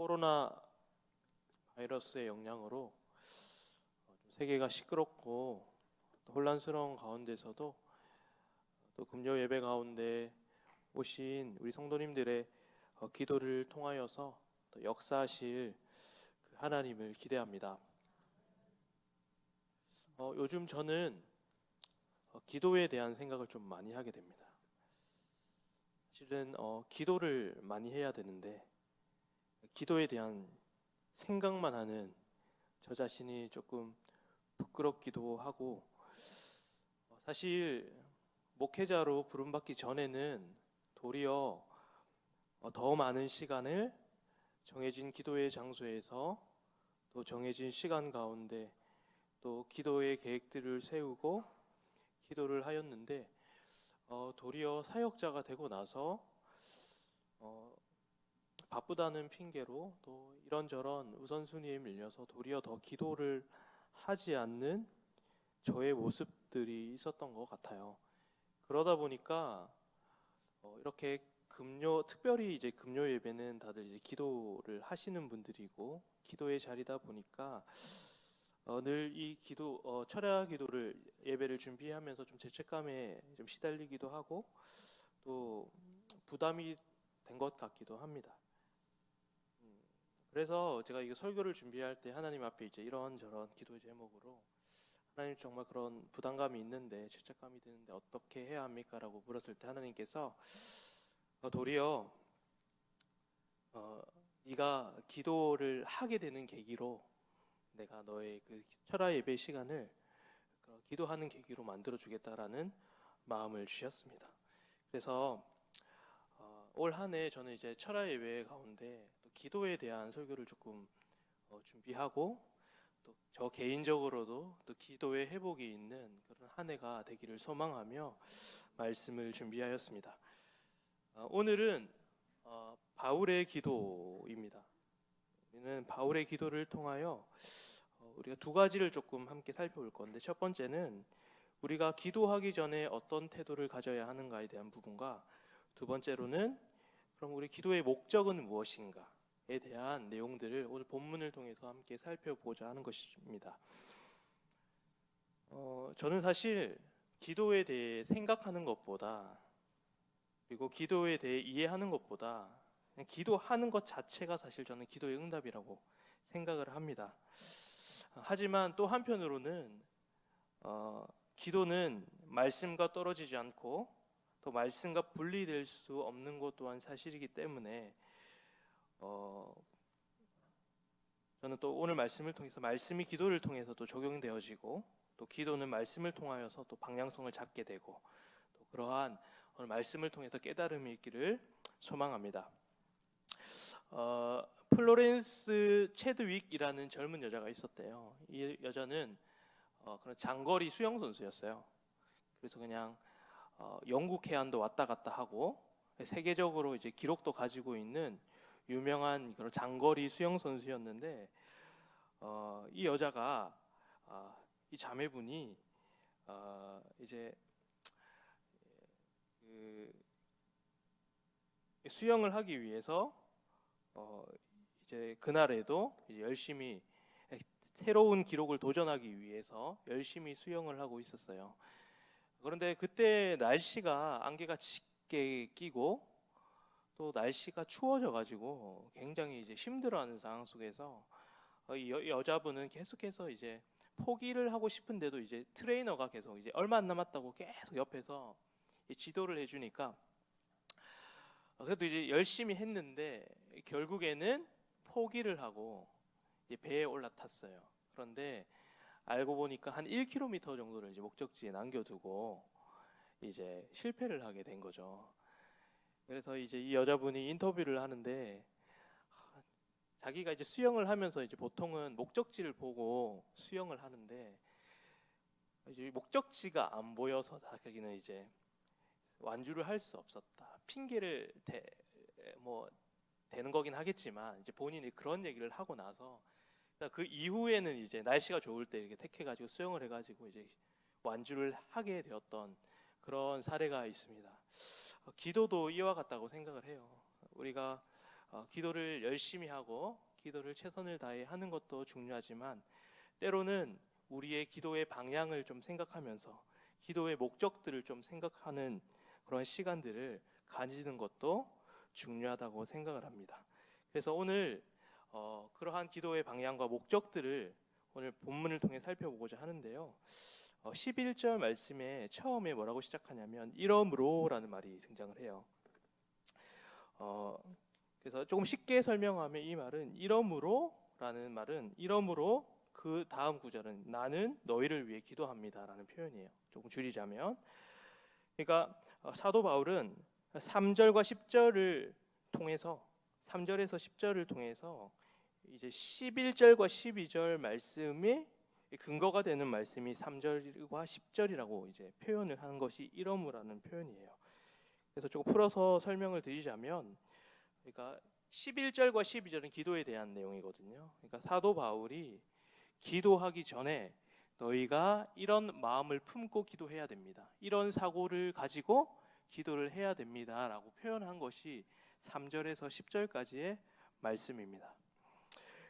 코로나 바이러스의 영향으로 좀 세계가 시끄럽고 또 혼란스러운 가운데서도 또 금요 예배 가운데 오신 우리 성도님들의 기도를 통하여서 또 역사하실 그 하나님을 기대합니다. 요즘 저는 기도에 대한 생각을 좀 많이 하게 됩니다. 사실은 기도를 많이 해야 되는데 기도에 대한 생각만 하는 저 자신이 조금 부끄럽기도 하고, 사실 목회자로 부름받기 전에는 도리어 더 많은 시간을 정해진 기도의 장소에서 또 정해진 시간 가운데 또 기도의 계획들을 세우고 기도를 하였는데, 도리어 사역자가 되고 나서 바쁘다는 핑계로 또 이런저런 우선순위에 밀려서 도리어 더 기도를 하지 않는 저의 모습들이 있었던 것 같아요. 그러다 보니까 이렇게 특별히 이제 금요 예배는 다들 이제 기도를 하시는 분들이고 기도의 자리다 보니까 늘 이 철야 기도를 예배를 준비하면서 좀 죄책감에 좀 시달리기도 하고 또 부담이 된 것 같기도 합니다. 그래서 제가 이거 설교를 준비할 때 하나님 앞에 이제 이런저런 기도의 제목으로 하나님 정말 그런 부담감이 있는데 죄책감이 드는데 어떻게 해야 합니까? 라고 물었을 때 하나님께서 도리어 네가 기도를 하게 되는 계기로 내가 너의 그 철야 예배 시간을 기도하는 계기로 만들어 주겠다라는 마음을 주셨습니다. 그래서 올 한 해 저는 이제 철야 예배 가운데 또 기도에 대한 설교를 조금 준비하고 또 저 개인적으로도 또 기도의 회복이 있는 그런 한 해가 되기를 소망하며 말씀을 준비하였습니다. 오늘은 바울의 기도입니다. 우리는 바울의 기도를 통하여 우리가 두 가지를 조금 함께 살펴볼 건데, 첫 번째는 우리가 기도하기 전에 어떤 태도를 가져야 하는가에 대한 부분과, 두 번째로는 그럼 우리 기도의 목적은 무엇인가에 대한 내용들을 오늘 본문을 통해서 함께 살펴보자 하는 것입니다. 저는 사실 기도에 대해 생각하는 것보다, 그리고 기도에 대해 이해하는 것보다 그냥 기도하는 것 자체가 사실 저는 기도의 응답이라고 생각을 합니다. 하지만 또 한편으로는 기도는 말씀과 떨어지지 않고 또 말씀과 분리될 수 없는 것 또한 사실이기 때문에 저는 또 오늘 말씀을 통해서 말씀이 기도를 통해서 또 적용되어지고 또 기도는 말씀을 통하여서 또 방향성을 잡게 되고 또 그러한 오늘 말씀을 통해서 깨달음이 있기를 소망합니다. 플로렌스 체드윅이라는 젊은 여자가 있었대요. 이 여자는 그런 장거리 수영 선수였어요. 그래서 그냥 영국 해안도 왔다 갔다 하고 세계적으로 이제 기록도 가지고 있는 유명한 그런 장거리 수영 선수였는데, 이 여자가 이 자매분이 이제 그 수영을 하기 위해서 이제 그날에도 이제 열심히 새로운 기록을 도전하기 위해서 열심히 수영을 하고 있었어요. 그런데 그때 날씨가 안개가 짙게 끼고 또 날씨가 추워져 가지고 굉장히 이제 힘들어하는 상황 속에서 이 여자분은 계속해서 이제 포기를 하고 싶은데도 이제 트레이너가 계속 이제 얼마 안 남았다고 계속 옆에서 지도를 해주니까 그래도 이제 열심히 했는데 결국에는 포기를 하고 배에 올라탔어요. 그런데 알고 보니까 한 1km 정도를 이제 목적지에 남겨두고 이제 실패를 하게 된 거죠. 그래서 이제 이 여자분이 인터뷰를 하는데 자기가 이제 수영을 하면서 이제 보통은 목적지를 보고 수영을 하는데 이제 목적지가 안 보여서 자기는 이제 완주를 할 수 없었다. 핑계를 대는 거긴 하겠지만 이제 본인이 그런 얘기를 하고 나서 그 이후에는 이제 날씨가 좋을 때 이렇게 택해가지고 수영을 해가지고 이제 완주를 하게 되었던 그런 사례가 있습니다. 기도도 이와 같다고 생각을 해요. 우리가 기도를 열심히 하고 기도를 최선을 다해 하는 것도 중요하지만 때로는 우리의 기도의 방향을 좀 생각하면서 기도의 목적들을 좀 생각하는 그런 시간들을 가지는 것도 중요하다고 생각을 합니다. 그래서 오늘 그러한 기도의 방향과 목적들을 오늘 본문을 통해 살펴보고자 하는데요. 11절 말씀에 처음에 뭐라고 시작하냐면 이러므로라는 말이 등장을 해요. 그래서 조금 쉽게 설명하면 이 말은 이러므로라는 말은 이러므로 그 다음 구절은 나는 너희를 위해 기도합니다라는 표현이에요. 조금 줄이자면, 그러니까 사도 바울은 3절과 10절을 통해서 3절에서 10절을 통해서 이제 11절과 12절 말씀의 근거가 되는 말씀이 3절과 10절이라고 이제 표현을 하는 것이 이러므라는 표현이에요. 그래서 조금 풀어서 설명을 드리자면, 그러니까 11절과 12절은 기도에 대한 내용이거든요. 그러니까 사도 바울이 기도하기 전에 너희가 이런 마음을 품고 기도해야 됩니다. 이런 사고를 가지고 기도를 해야 됩니다라고 표현한 것이 3절에서 10절까지의 말씀입니다.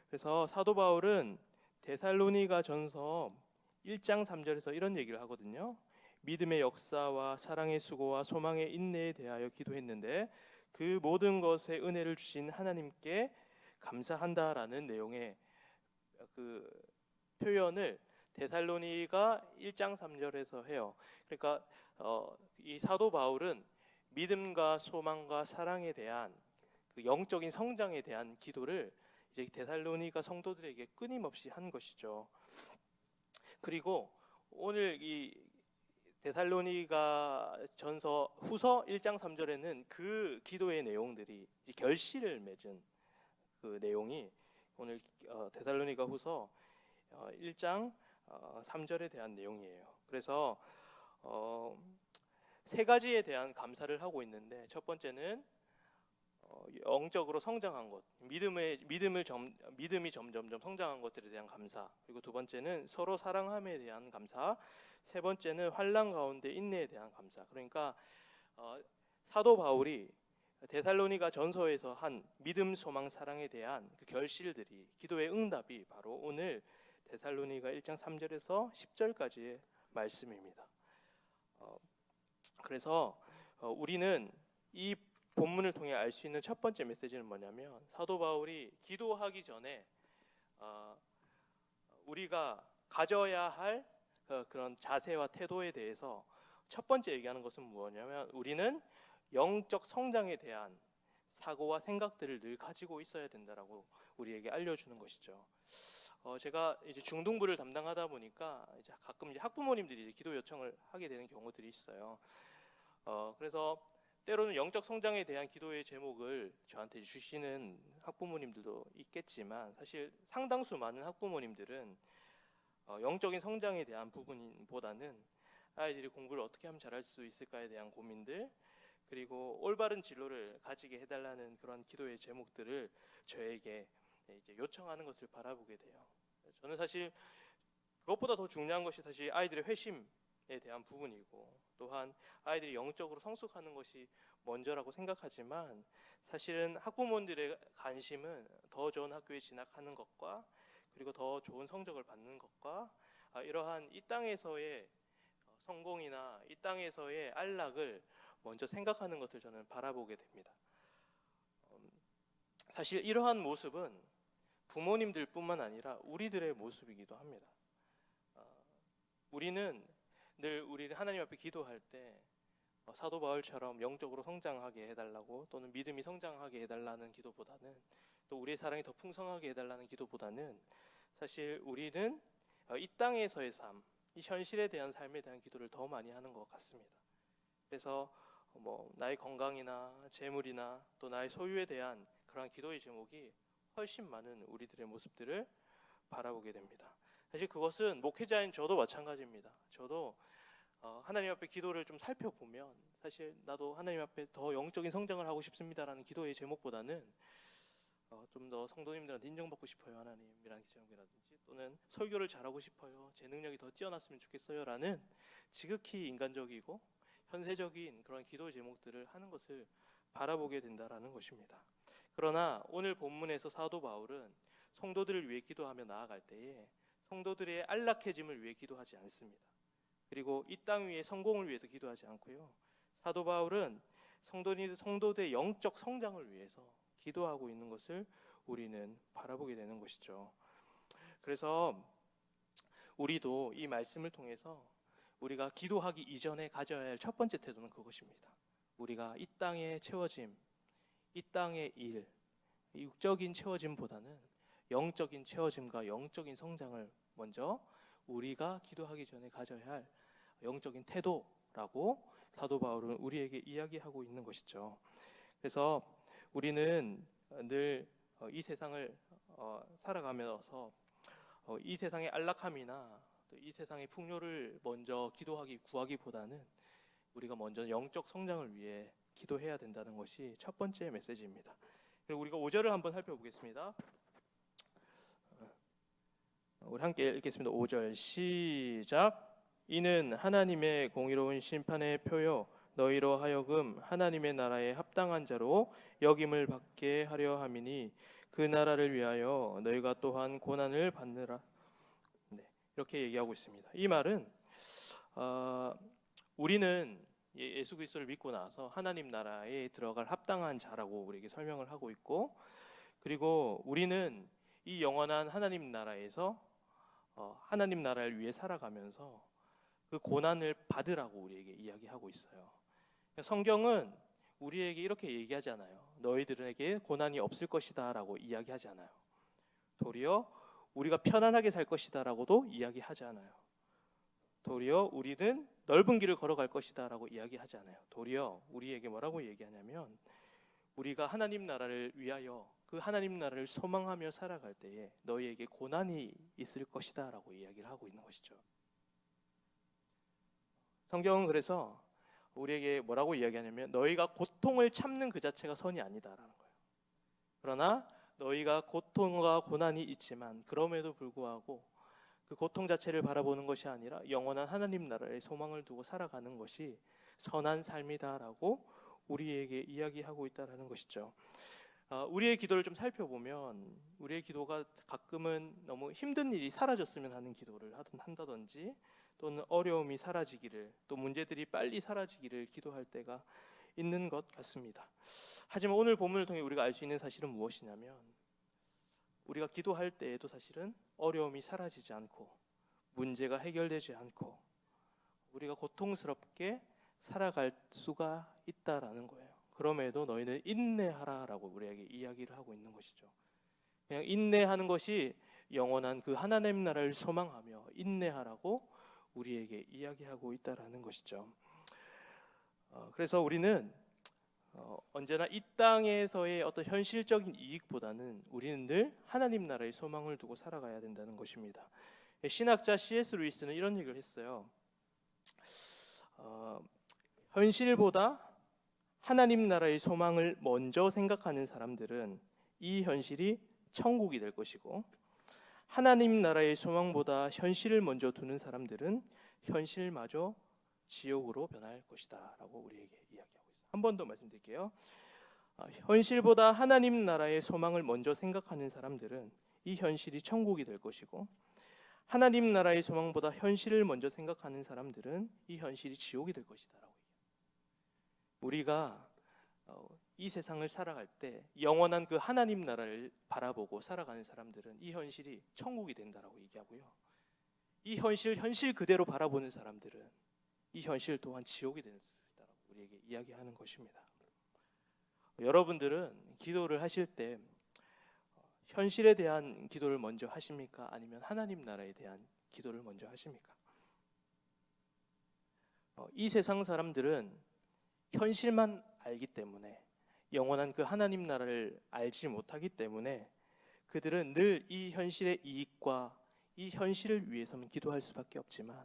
그래서 사도 바울은 데살로니가 전서 1장 3절에서 이런 얘기를 하거든요. 믿음의 역사와 사랑의 수고와 소망의 인내에 대하여 기도했는데 그 모든 것에 은혜를 주신 하나님께 감사한다라는 내용의 그 표현을 데살로니가 1장 3절에서 해요. 그러니까 이 사도 바울은 믿음과 소망과 사랑에 대한 그 영적인 성장에 대한 기도를 이제 데살로니가 성도들에게 끊임없이 한 것이죠. 그리고 오늘 이 데살로니가 전서 후서 1장 3절에는 그 기도의 내용들이 결실을 맺은 그 내용이 오늘 데살로니가 후서 1장 3절에 대한 내용이에요. 그래서 세 가지에 대한 감사를 하고 있는데, 첫 번째는 영적으로 성장한 것, 믿음이 점점점 성장한 것들에 대한 감사. 그리고 두 번째는 서로 사랑함에 대한 감사. 세 번째는 환난 가운데 인내에 대한 감사. 그러니까 사도 바울이 데살로니가 전서에서 한 믿음, 소망, 사랑에 대한 그 결실들이, 기도의 응답이 바로 오늘 데살로니가 1장 3절에서 10절까지의 말씀입니다. 그래서 우리는 이 본문을 통해 알 수 있는 첫 번째 메시지는 뭐냐면, 사도 바울이 기도하기 전에 우리가 가져야 할 그런 자세와 태도에 대해서 첫 번째 얘기하는 것은 뭐냐면, 우리는 영적 성장에 대한 사고와 생각들을 늘 가지고 있어야 된다라고 우리에게 알려주는 것이죠. 제가 이제 중등부를 담당하다 보니까 이제 가끔 이제 학부모님들이 기도 요청을 하게 되는 경우들이 있어요. 그래서 때로는 영적 성장에 대한 기도의 제목을 저한테 주시는 학부모님들도 있겠지만, 사실 상당수 많은 학부모님들은 영적인 성장에 대한 부분보다는 아이들이 공부를 어떻게 하면 잘할 수 있을까에 대한 고민들, 그리고 올바른 진로를 가지게 해달라는 그런 기도의 제목들을 저에게 이제 요청하는 것을 바라보게 돼요. 저는 사실 그것보다 더 중요한 것이 사실 아이들의 회심에 대한 부분이고, 또한 아이들이 영적으로 성숙하는 것이 먼저라고 생각하지만, 사실은 학부모들의 관심은 더 좋은 학교에 진학하는 것과, 그리고 더 좋은 성적을 받는 것과, 이러한 이 땅에서의 성공이나 이 땅에서의 안락을 먼저 생각하는 것을 저는 바라보게 됩니다. 사실 이러한 모습은 부모님들뿐만 아니라 우리들의 모습이기도 합니다. 우리는 늘 우리 하나님 앞에 기도할 때 사도 바울처럼 영적으로 성장하게 해달라고, 또는 믿음이 성장하게 해달라는 기도보다는, 또 우리의 사랑이 더 풍성하게 해달라는 기도보다는, 사실 우리는 이 땅에서의 삶, 이 현실에 대한 삶에 대한 기도를 더 많이 하는 것 같습니다. 그래서 나의 건강이나 재물이나 또 나의 소유에 대한 그러한 기도의 제목이 훨씬 많은 우리들의 모습들을 바라보게 됩니다. 사실 그것은 목회자인 저도 마찬가지입니다. 저도 하나님 앞에 기도를 좀 살펴보면, 사실 나도 하나님 앞에 더 영적인 성장을 하고 싶습니다라는 기도의 제목보다는 좀 더 성도님들한테 인정받고 싶어요, 하나님이라는 제목이라든지, 또는 설교를 잘하고 싶어요, 제 능력이 더 뛰어났으면 좋겠어요 라는 지극히 인간적이고 현세적인 그런 기도의 제목들을 하는 것을 바라보게 된다라는 것입니다. 그러나 오늘 본문에서 사도 바울은 성도들을 위해 기도하며 나아갈 때에 성도들의 안락해짐을 위해 기도하지 않습니다. 그리고 이 땅 위의 성공을 위해서 기도하지 않고요. 사도 바울은 성도들의 영적 성장을 위해서 기도하고 있는 것을 우리는 바라보게 되는 것이죠. 그래서 우리도 이 말씀을 통해서 우리가 기도하기 이전에 가져야 할 첫 번째 태도는 그것입니다. 우리가 이 땅의 채워짐, 이 땅의 일, 육적인 채워짐보다는 영적인 채워짐과 영적인 성장을 먼저 우리가 기도하기 전에 가져야 할 영적인 태도라고 사도 바울은 우리에게 이야기하고 있는 것이죠. 그래서 우리는 늘 이 세상을 살아가면서 이 세상의 안락함이나 또 이 세상의 풍요를 먼저 구하기보다는 우리가 먼저 영적 성장을 위해 기도해야 된다는 것이 첫 번째 메시지입니다. 그리고 우리가 5절을 한번 살펴보겠습니다. 우리 함께 읽겠습니다. 5절 시작. 이는 하나님의 공의로운 심판의 표요 너희로 하여금 하나님의 나라에 합당한 자로 여김을 받게 하려 함이니 그 나라를 위하여 너희가 또한 고난을 받느라. 네, 이렇게 얘기하고 있습니다. 이 말은 우리는 예수 그리스도를 믿고 나서 하나님 나라에 들어갈 합당한 자라고 우리에게 설명을 하고 있고, 그리고 우리는 이 영원한 하나님 나라에서 하나님 나라를 위해 살아가면서 그 고난을 받으라고 우리에게 이야기하고 있어요. 성경은 우리에게 이렇게 얘기하잖아요. 너희들에게 고난이 없을 것이다 라고 이야기하지 않아요. 도리어 우리가 편안하게 살 것이다 라고도 이야기하지 않아요. 도리어 우리는 넓은 길을 걸어갈 것이다 라고 이야기하지 않아요. 도리어 우리에게 뭐라고 얘기하냐면 우리가 하나님 나라를 위하여 그 하나님 나라를 소망하며 살아갈 때에 너희에게 고난이 있을 것이다 라고 이야기를 하고 있는 것이죠. 성경은 그래서 우리에게 뭐라고 이야기하냐면 너희가 고통을 참는 그 자체가 선이 아니다라는 거예요. 그러나 너희가 고통과 고난이 있지만 그럼에도 불구하고 그 고통 자체를 바라보는 것이 아니라 영원한 하나님 나라의 소망을 두고 살아가는 것이 선한 삶이다라고 우리에게 이야기하고 있다라는 것이죠. 우리의 기도를 좀 살펴보면 우리의 기도가 가끔은 너무 힘든 일이 사라졌으면 하는 기도를 한다든지 또는 어려움이 사라지기를, 또 문제들이 빨리 사라지기를 기도할 때가 있는 것 같습니다. 하지만 오늘 본문을 통해 우리가 알 수 있는 사실은 무엇이냐면 우리가 기도할 때에도 사실은 어려움이 사라지지 않고 문제가 해결되지 않고 우리가 고통스럽게 살아갈 수가 있다라는 거예요. 그럼에도 너희는 인내하라라고 우리에게 이야기를 하고 있는 것이죠. 그냥 인내하는 것이 영원한 그 하나님 나라를 소망하며 인내하라고 우리에게 이야기하고 있다라는 것이죠. 그래서 우리는 언제나 이 땅에서의 어떤 현실적인 이익보다는 우리는 늘 하나님 나라의 소망을 두고 살아가야 된다는 것입니다. 신학자 C.S. 루이스는 이런 얘기를 했어요. 현실보다 하나님 나라의 소망을 먼저 생각하는 사람들은 이 현실이 천국이 될 것이고, 하나님 나라의 소망보다 현실을 먼저 두는 사람들은 현실마저 지옥으로 변할 것이다 라고 우리에게 이야기하고 있어요. 한 번 더 말씀드릴게요. 현실보다 하나님 나라의 소망을 먼저 생각하는 사람들은 이 현실이 천국이 될 것이고, 하나님 나라의 소망보다 현실을 먼저 생각하는 사람들은 이 현실이 지옥이 될 것이다 라고 얘기해요. 우리가 이 세상을 살아갈 때 영원한 그 하나님 나라를 바라보고 살아가는 사람들은 이 현실이 천국이 된다라고 얘기하고요. 이 현실 그대로 바라보는 사람들은 이 현실 또한 지옥이 된다라고 우리에게 이야기하는 것입니다. 여러분들은 기도를 하실 때 현실에 대한 기도를 먼저 하십니까? 아니면 하나님 나라에 대한 기도를 먼저 하십니까? 이 세상 사람들은 현실만 알기 때문에, 영원한 그 하나님 나라를 알지 못하기 때문에 그들은 늘 이 현실의 이익과 이 현실을 위해서는 기도할 수밖에 없지만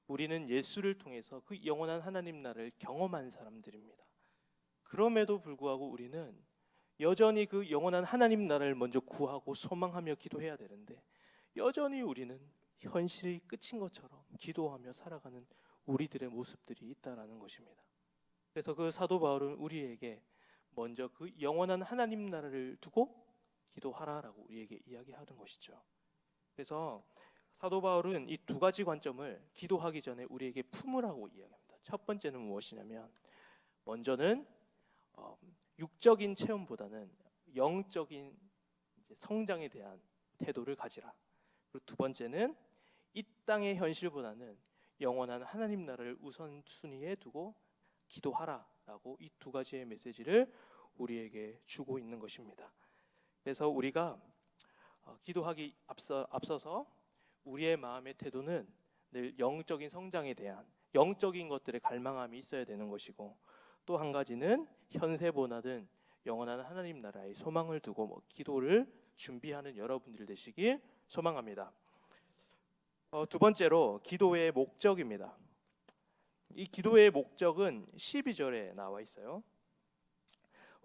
우리는 예수를 통해서 그 영원한 하나님 나라를 경험한 사람들입니다. 그럼에도 불구하고 우리는 여전히 그 영원한 하나님 나라를 먼저 구하고 소망하며 기도해야 되는데 여전히 우리는 현실이 끝인 것처럼 기도하며 살아가는 우리들의 모습들이 있다라는 것입니다. 그래서 그 사도 바울은 우리에게 먼저 그 영원한 하나님 나라를 두고 기도하라라고 우리에게 이야기하는 것이죠. 그래서 사도 바울은 이 두 가지 관점을 기도하기 전에 우리에게 품으라고 이야기합니다. 첫 번째는 무엇이냐면, 먼저는 육적인 체험보다는 영적인 성장에 대한 태도를 가지라. 그리고 두 번째는 이 땅의 현실보다는 영원한 하나님 나라를 우선순위에 두고 기도하라라고 이 두 가지의 메시지를 우리에게 주고 있는 것입니다. 그래서 우리가 기도하기 앞서서 우리의 마음의 태도는 늘 영적인 성장에 대한 영적인 것들의 갈망함이 있어야 되는 것이고, 또 한 가지는 현세보다는 영원한 하나님 나라의 소망을 두고 기도를 준비하는 여러분들 되시길 소망합니다. 두 번째로 기도의 목적입니다. 이 기도의 목적은 12절에 나와 있어요.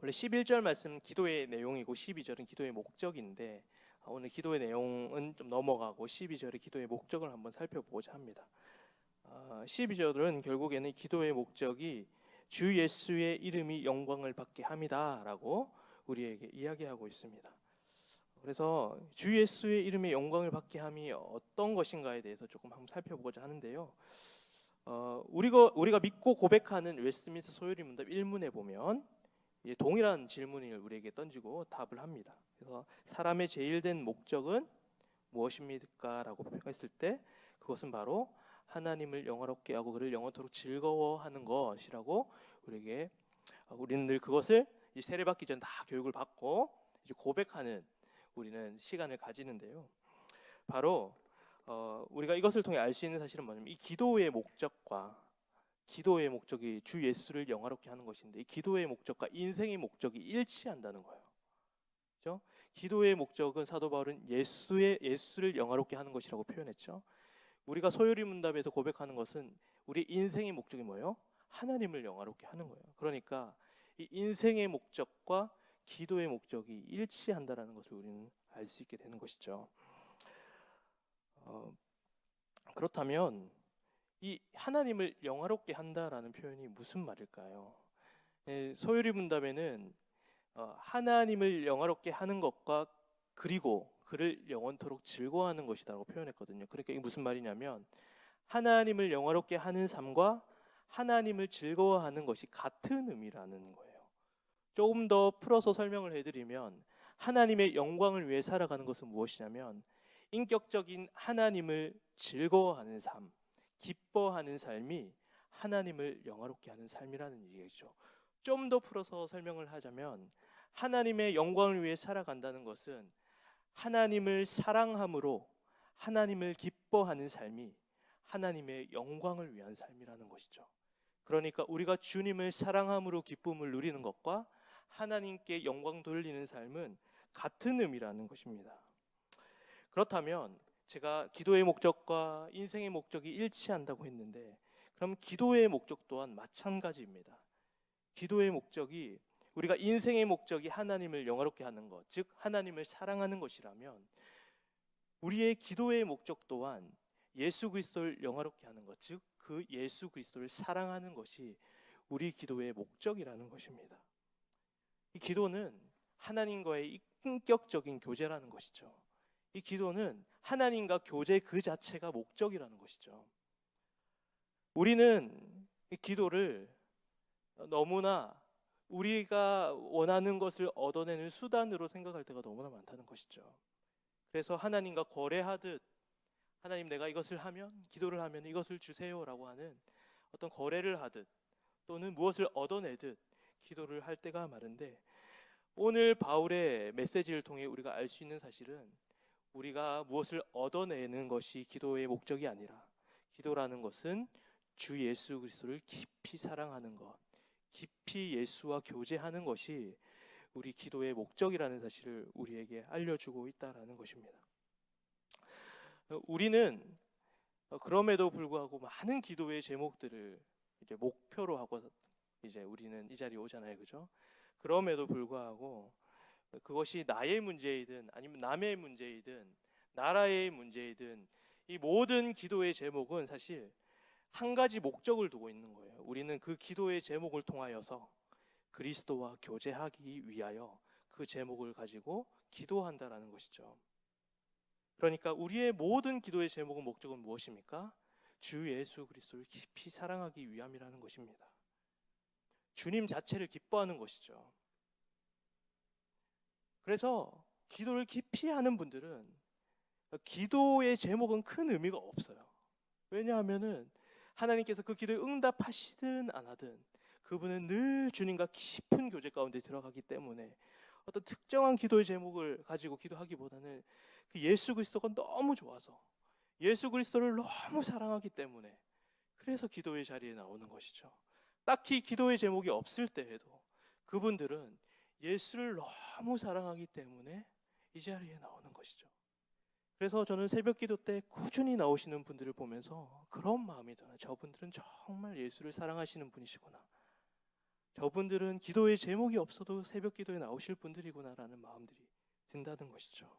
원래 11절 말씀 기도의 내용이고 12절은 기도의 목적인데, 오늘 기도의 내용은 좀 넘어가고 12절의 기도의 목적을 한번 살펴보고자 합니다. 12절은 결국에는 기도의 목적이 주 예수의 이름이 영광을 받게 함이다라고 우리에게 이야기하고 있습니다. 그래서 주 예수의 이름의 영광을 받게 함이 어떤 것인가에 대해서 조금 한번 살펴보고자 하는데요. 우리가 믿고 고백하는 웨스트민스터 소요리 문답 1문에 보면 동일한 질문을 우리에게 던지고 답을 합니다. 그래서 사람의 제일 된 목적은 무엇입니까? 라고 했을 때 그것은 바로 하나님을 영화롭게 하고 그를 영원토록 즐거워하는 것이라고 우리는 늘 그것을 세례받기 전 다 교육을 받고 이제 고백하는 우리는 시간을 가지는데요. 바로 우리가 이것을 통해 알 수 있는 사실은 뭐냐면, 이 기도의 목적과 기도의 목적이 주 예수를 영화롭게 하는 것인데, 이 기도의 목적과 인생의 목적이 일치한다는 거예요. 그렇죠? 기도의 목적은 사도 바울은 예수를 영화롭게 하는 것이라고 표현했죠. 우리가 소요리 문답에서 고백하는 것은 우리 인생의 목적이 뭐예요? 하나님을 영화롭게 하는 거예요. 그러니까 이 인생의 목적과 기도의 목적이 일치한다라는 것을 우리는 알 수 있게 되는 것이죠. 그렇다면 이 하나님을 영화롭게 한다라는 표현이 무슨 말일까요? 소요리 문답에는 하나님을 영화롭게 하는 것과 그리고 그를 영원토록 즐거워하는 것이라고 표현했거든요. 그러니까 이게 무슨 말이냐면, 하나님을 영화롭게 하는 삶과 하나님을 즐거워하는 것이 같은 의미라는 거예요. 조금 더 풀어서 설명을 해드리면, 하나님의 영광을 위해 살아가는 것은 무엇이냐면 인격적인 하나님을 즐거워하는 삶, 기뻐하는 삶이 하나님을 영화롭게 하는 삶이라는 얘기죠. 좀 더 풀어서 설명을 하자면, 하나님의 영광을 위해 살아간다는 것은 하나님을 사랑함으로 하나님을 기뻐하는 삶이 하나님의 영광을 위한 삶이라는 것이죠. 그러니까 우리가 주님을 사랑함으로 기쁨을 누리는 것과 하나님께 영광 돌리는 삶은 같은 의미라는 것입니다. 그렇다면 제가 기도의 목적과 인생의 목적이 일치한다고 했는데, 그럼 기도의 목적 또한 마찬가지입니다. 기도의 목적이, 우리가 인생의 목적이 하나님을 영화롭게 하는 것, 즉 하나님을 사랑하는 것이라면, 우리의 기도의 목적 또한 예수 그리스도를 영화롭게 하는 것, 즉 그 예수 그리스도를 사랑하는 것이 우리 기도의 목적이라는 것입니다. 이 기도는 하나님과의 인격적인 교제라는 것이죠. 이 기도는 하나님과 교제 그 자체가 목적이라는 것이죠. 우리는 이 기도를 너무나 우리가 원하는 것을 얻어내는 수단으로 생각할 때가 너무나 많다는 것이죠. 그래서 하나님과 거래하듯, 하나님 내가 이것을 하면, 기도를 하면 이것을 주세요라고 하는 어떤 거래를 하듯, 또는 무엇을 얻어내듯 기도를 할 때가 많은데, 오늘 바울의 메시지를 통해 우리가 알 수 있는 사실은, 우리가 무엇을 얻어내는 것이 기도의 목적이 아니라, 기도라는 것은 주 예수 그리스도를 깊이 사랑하는 것, 깊이 예수와 교제하는 것이 우리 기도의 목적이라는 사실을 우리에게 알려주고 있다라는 것입니다. 우리는 그럼에도 불구하고 많은 기도의 제목들을 이제 목표로 하고 이제 우리는 이 자리에 오잖아요, 그죠? 그럼에도 불구하고 그것이 나의 문제이든 아니면 남의 문제이든 나라의 문제이든, 이 모든 기도의 제목은 사실 한 가지 목적을 두고 있는 거예요. 우리는 그 기도의 제목을 통하여서 그리스도와 교제하기 위하여 그 제목을 가지고 기도한다라는 것이죠. 그러니까 우리의 모든 기도의 제목은 목적은 무엇입니까? 주 예수 그리스도를 깊이 사랑하기 위함이라는 것입니다. 주님 자체를 기뻐하는 것이죠. 그래서 기도를 깊이 하는 분들은 기도의 제목은 큰 의미가 없어요. 왜냐하면은 하나님께서 그 기도에 응답하시든 안 하든 그분은 늘 주님과 깊은 교제 가운데 들어가기 때문에 어떤 특정한 기도의 제목을 가지고 기도하기보다는 그 예수 그리스도가 너무 좋아서 예수 그리스도를 너무 사랑하기 때문에 그래서 기도의 자리에 나오는 것이죠. 딱히 기도의 제목이 없을 때에도 그분들은 예수를 너무 사랑하기 때문에 이 자리에 나오는 것이죠. 그래서 저는 새벽 기도 때 꾸준히 나오시는 분들을 보면서 그런 마음이 드나요. 저분들은 정말 예수를 사랑하시는 분이시구나. 저분들은 기도의 제목이 없어도 새벽 기도에 나오실 분들이구나라는 마음들이 든다는 것이죠.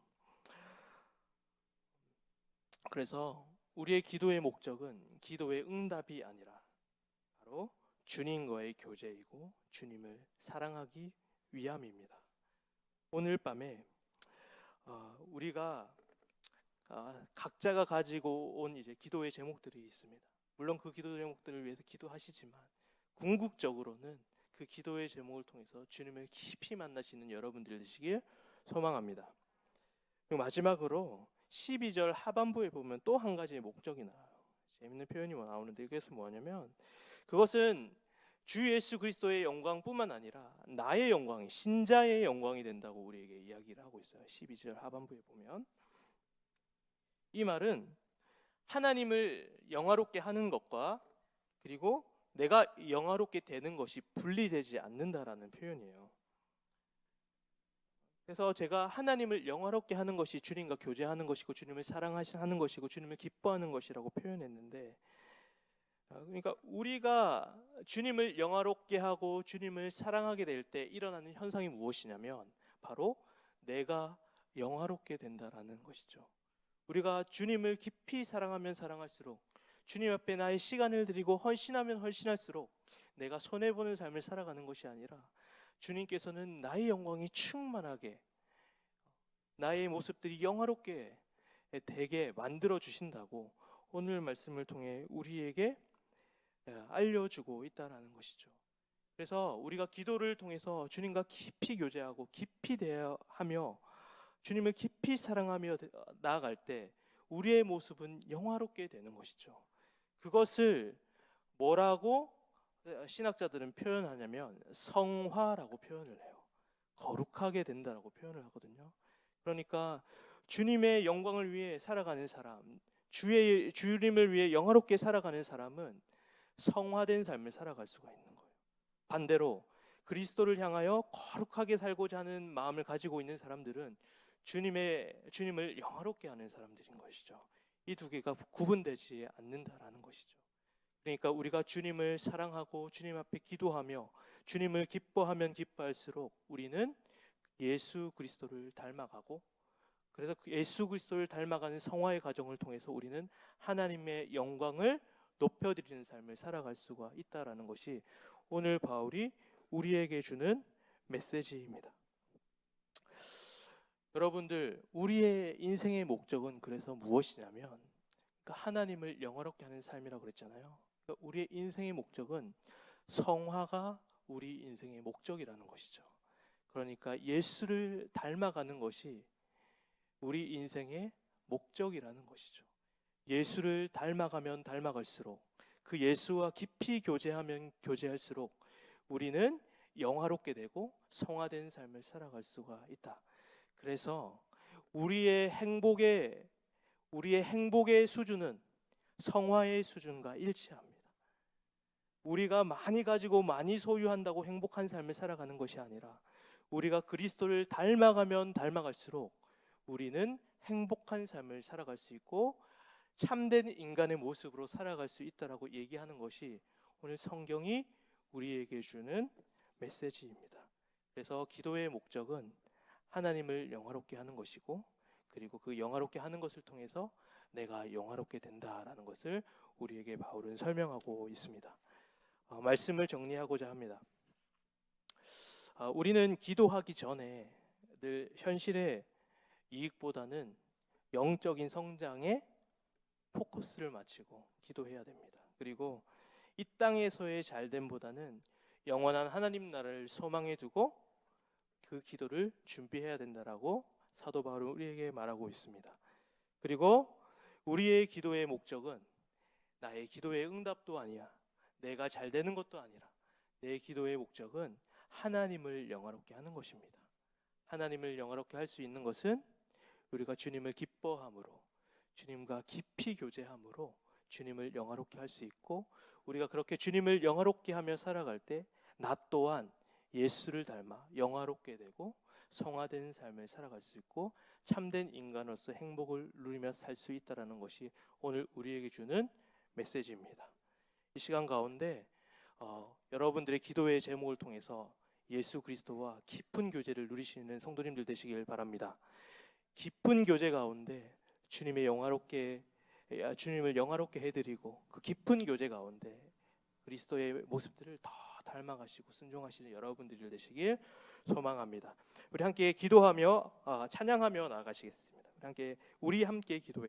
그래서 우리의 기도의 목적은 기도의 응답이 아니라 바로 주님과의 교제이고 주님을 사랑하기 위함입니다. 오늘 밤에 우리가 각자가 가지고 온 이제 기도의 제목들이 있습니다. 물론 그 기도 제목들을 위해서 기도하시지만 궁극적으로는 그 기도의 제목을 통해서 주님을 깊이 만나시는 여러분들 되시길 소망합니다. 그리고 마지막으로 12절 하반부에 보면 또 한 가지의 목적이 나와요. 재밌는 표현이 나오는데 이것은 뭐냐면 그것은 주 예수 그리스도의 영광뿐만 아니라 나의 영광이 신자의 영광이 된다고 우리에게 이야기를 하고 있어요. 12절 하반부에 보면 이 말은 하나님을 영화롭게 하는 것과 그리고 내가 영화롭게 되는 것이 분리되지 않는다라는 표현이에요. 그래서 제가 하나님을 영화롭게 하는 것이 주님과 교제하는 것이고 주님을 사랑하는 것이고 주님을 기뻐하는 것이라고 표현했는데 그러니까 우리가 주님을 영화롭게 하고 주님을 사랑하게 될 때 일어나는 현상이 무엇이냐면 바로 내가 영화롭게 된다라는 것이죠. 우리가 주님을 깊이 사랑하면 사랑할수록 주님 앞에 나의 시간을 드리고 헌신하면 헌신할수록 내가 손해보는 삶을 살아가는 것이 아니라 주님께서는 나의 영광이 충만하게 나의 모습들이 영화롭게 되게 만들어 주신다고 오늘 말씀을 통해 우리에게 알려주고 있다는 것이죠. 그래서 우리가 기도를 통해서 주님과 깊이 교제하고 깊이 대화하며 주님을 깊이 사랑하며 나아갈 때 우리의 모습은 영화롭게 되는 것이죠. 그것을 뭐라고 신학자들은 표현하냐면 성화라고 표현을 해요. 거룩하게 된다라고 표현을 하거든요. 그러니까 주님의 영광을 위해 살아가는 사람, 주님을 위해 영화롭게 살아가는 사람은 성화된 삶을 살아갈 수가 있는 거예요. 반대로 그리스도를 향하여 거룩하게 살고자 하는 마음을 가지고 있는 사람들은 주님을 영화롭게 하는 사람들인 것이죠. 이 두 개가 구분되지 않는다라는 것이죠. 그러니까 우리가 주님을 사랑하고 주님 앞에 기도하며 주님을 기뻐하면 기뻐할수록 우리는 예수 그리스도를 닮아가고 그래서 예수 그리스도를 닮아가는 성화의 과정을 통해서 우리는 하나님의 영광을 높여드리는 삶을 살아갈 수가 있다라는 것이 오늘 바울이 우리에게 주는 메시지입니다. 여러분들, 우리의 인생의 목적은 그래서 무엇이냐면 그러니까 하나님을 영화롭게 하는 삶이라고 그랬잖아요. 그러니까 우리의 인생의 목적은 성화가 우리 인생의 목적이라는 것이죠. 그러니까 예수를 닮아가는 것이 우리 인생의 목적이라는 것이죠. 예수를 닮아가면 닮아갈수록 그 예수와 깊이 교제하면 교제할수록 우리는 영화롭게 되고 성화된 삶을 살아갈 수가 있다. 그래서 우리의 행복의 수준은 성화의 수준과 일치합니다. 우리가 많이 가지고 많이 소유한다고 행복한 삶을 살아가는 것이 아니라 우리가 그리스도를 닮아가면 닮아갈수록 우리는 행복한 삶을 살아갈 수 있고 참된 인간의 모습으로 살아갈 수 있다라고 얘기하는 것이 오늘 성경이 우리에게 주는 메시지입니다. 그래서 기도의 목적은 하나님을 영화롭게 하는 것이고 그리고 그 영화롭게 하는 것을 통해서 내가 영화롭게 된다라는 것을 우리에게 바울은 설명하고 있습니다. 말씀을 정리하고자 합니다. 우리는 기도하기 전에 늘 현실의 이익보다는 영적인 성장에 포커스를 맞추고 기도해야 됩니다. 그리고 이 땅에서의 잘됨보다는 영원한 하나님 나라를 소망해 두고 그 기도를 준비해야 된다라고 사도 바울은 우리에게 말하고 있습니다. 그리고 우리의 기도의 목적은 나의 기도의 응답도 아니야, 내가 잘 되는 것도 아니라 내 기도의 목적은 하나님을 영화롭게 하는 것입니다. 하나님을 영화롭게 할 수 있는 것은 우리가 주님을 기뻐함으로, 주님과 깊이 교제함으로 주님을 영화롭게 할 수 있고, 우리가 그렇게 주님을 영화롭게 하며 살아갈 때 나 또한 예수를 닮아 영화롭게 되고 성화된 삶을 살아갈 수 있고 참된 인간으로서 행복을 누리며 살 수 있다는 것이 오늘 우리에게 주는 메시지입니다. 이 시간 가운데 여러분들의 기도의 제목을 통해서 예수 그리스도와 깊은 교제를 누리시는 성도님들 되시길 바랍니다. 깊은 교제 가운데 주님을 영화롭게 해드리고 그 깊은 교제 가운데 그리스도의 모습들을 더 닮아가시고 순종하시는 여러분들이 되시길 소망합니다. 우리 함께 기도하며 찬양하며 나아가시겠습니다. 우리 함께 기도해.